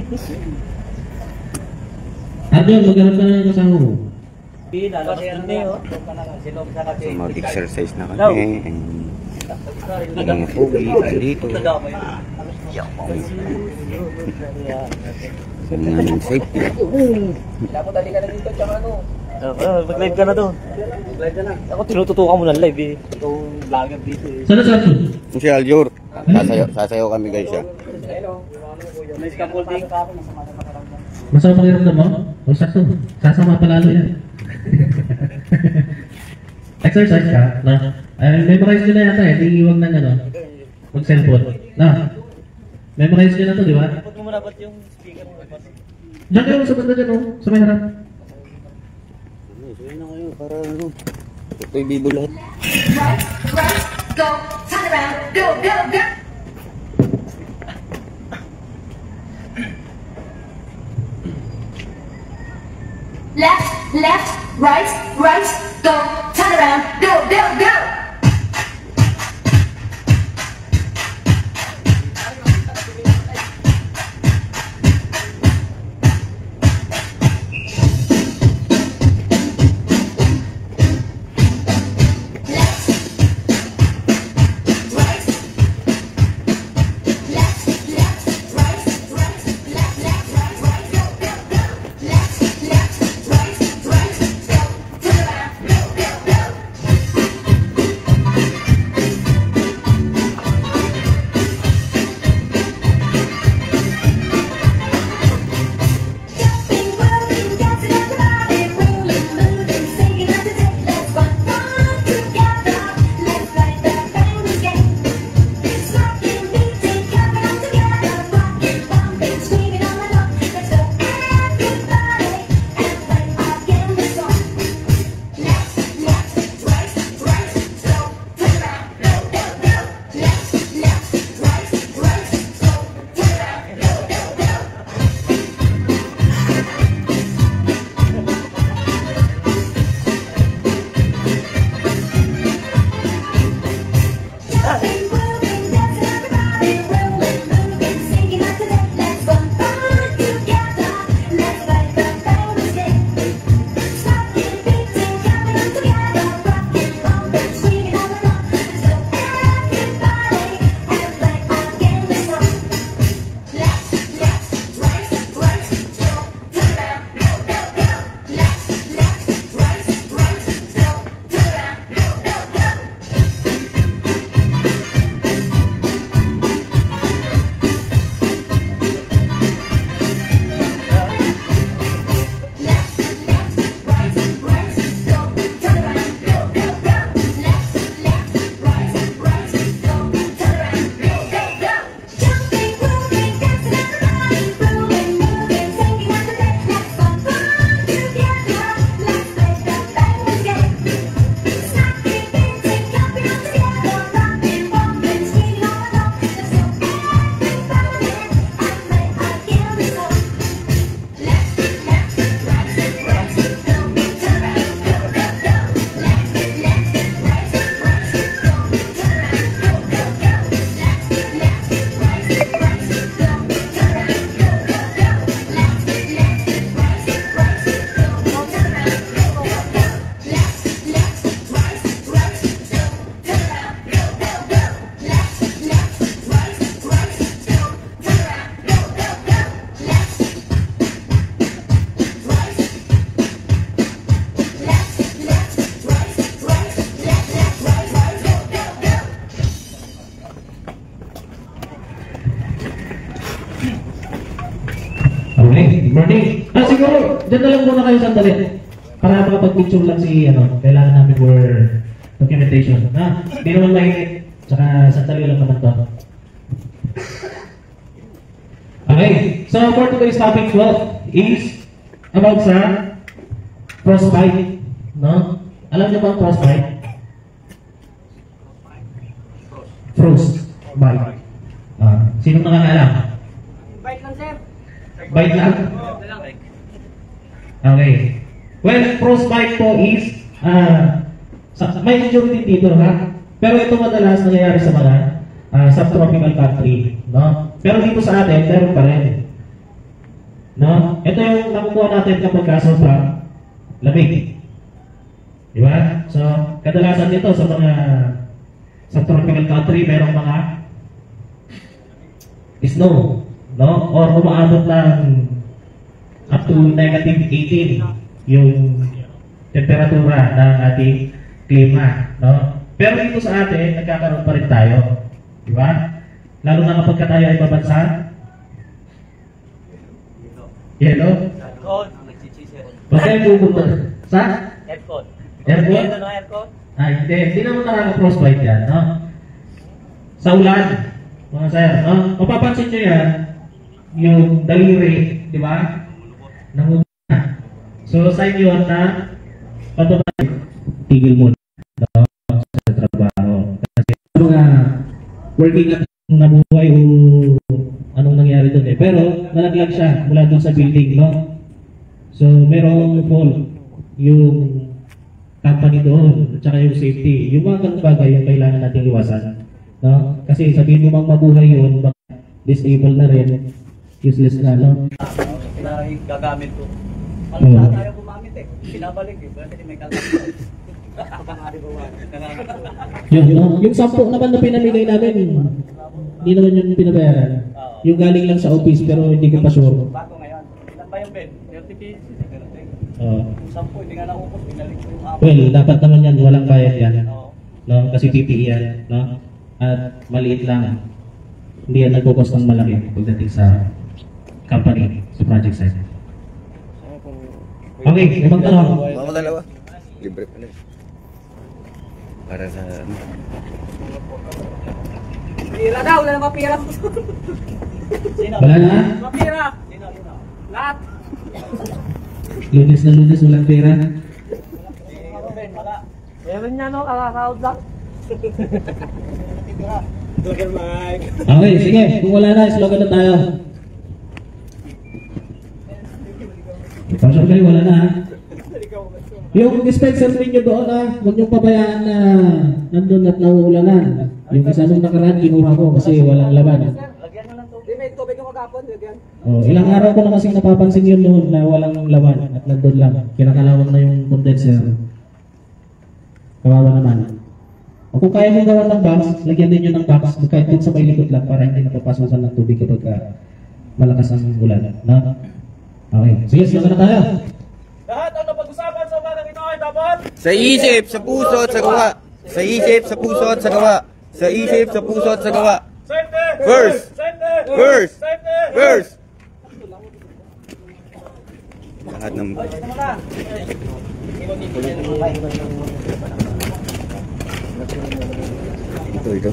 Ano yun, maghanap ka na ng kasama mo. So mag-exercise na kami. Mga pogi, dito. Sa mga safety. Dali ka na dito, tsaka ano. Mag-live ka na doon. Live ka na. Ako tinututukan mo ng live eh. Itong vlogger dito eh. Sana sa akin? Si Aljur. Sasayaw kami guys siya. Hello. May scaffolding. Masama pakiramdam mo? O sakto, sasama palalo yan. Exercise ka, na? Memorize nyo na yata eh, hindi iwag ng ano, mag-cellphone. Na, memorize nyo na to, di ba? Dapat mo dapat yung speaker mo. Diyan kayo sa banda dyan, sa may harap. Suwi na kayo para ano. Ito'y bibo lahat. Right, go, turn around, go, go, go. Left, left, right, right, go, turn around, go, go, go. Good morning. Siguro, dyan na lang muna kayo sandali. Para makapag-picture lang si, kailangan namin for documentation. Hindi naman mainit. Tsaka sandali lang naman to. Okay. So, for today's topic 12 is about sa frostbite. No? Alam niyo ba ang frostbite? Frostbite. Sino nakakaalam? Bite lang, sir. Bite lang? Okay. Well, frostbite po is, may injury dito, ha? Pero ito madalas nangyayari sa mga subtropical country, no? Pero dito sa atin, meron pa rin. No? Ito yung nakukuha natin kapag sobrang lamig. Di ba? So, kadalasan nito sa mga sa tropical country, merong mga snow, no? Or umaabot ng up to -18 yung temperatura ng ating klima, no? Pero dito sa atin, nagkakaroon pa rin tayo. Di ba? Lalo na kapag tayo ay babansa. Yellow? Aircon. Nagchichis yan. Basta yung pupunta sa Aircon. aircon? Ano no, aircon? Hindi. Hindi naman nakaka-frostbite yan, no? Sa ulan, mga sir, no? Mapapansin nyo yan, yung daliri, di ba? Nangunguna. So, sign yun na patupad, tigil muna, no? Sa trabaho. Kasi mga working at nabuhay o anong nangyari doon eh. Pero, nalaglag siya mula doon sa building, no? So, merong fault yung company doon, at saka yung safety. Yung mga ganung bagay yung kailangan natin iwasan. No? Kasi sabihin mo mang mabuhay yun, disable na rin, useless na, no? Na gagamit ko. Oo. Ano tayo gumamit eh. Pinabalik eh. Kasi may kalagay. Yun, no? Yung 10 naman na pinamigay namin, hindi naman yun pinabayaran. Yung galing lang sa office pero hindi ko pa sure. Bago ngayon. Ilan ba yung bed? 30 pieces. Oo. Yung 10, hindi nga naubos. Binalik ko yung Well, dapat naman yan, walang bayad yan. Oo. No? Kasi PPE yan, no? At maliit lang. Hindi yan nagkukos ng malaki pagdating sa company, sa project site. Okay, ibang tanong. Mga dalawa. Libre pala. Para sa ano. Pira daw, wala nang mapira. Sino? Wala na? Mapira. Sino? Lahat. Lunes na lunes, walang pera. Ben, wala. Meron niya no, kakakaod lang. Okay, sige. Kung wala na, slogan na tayo. Pasok kayo, wala na ha. Yung dispenser ninyo doon ha, huwag niyong pabayaan na nandun at nauulanan. Yung isa nung nakaraan, kinuha ko kasi walang laban. Lagyan mo ng tubig. Di may tubig yung kagapon, lagyan. Oh, ilang araw ko na kasing napapansin yun noon na walang laman at nandun lang. Kinakalawang na yung condenser. Kawawa naman. O kung kaya mo gawa ng box, lagyan din nyo ng box kahit dun sa may likod lang para hindi napapasukan ng tubig kapag malakas ang ulan. No? Okay. Sige, sige na tayo. Lahat ang napag-usapan sa umagang ito ay dapat Sa isip, sa puso at sa gawa. Sa isip, sa puso at sa gawa. Sa isip, sa puso at sa gawa. safety! First! Safety! First! Safety! First! Lahat ng... Ito.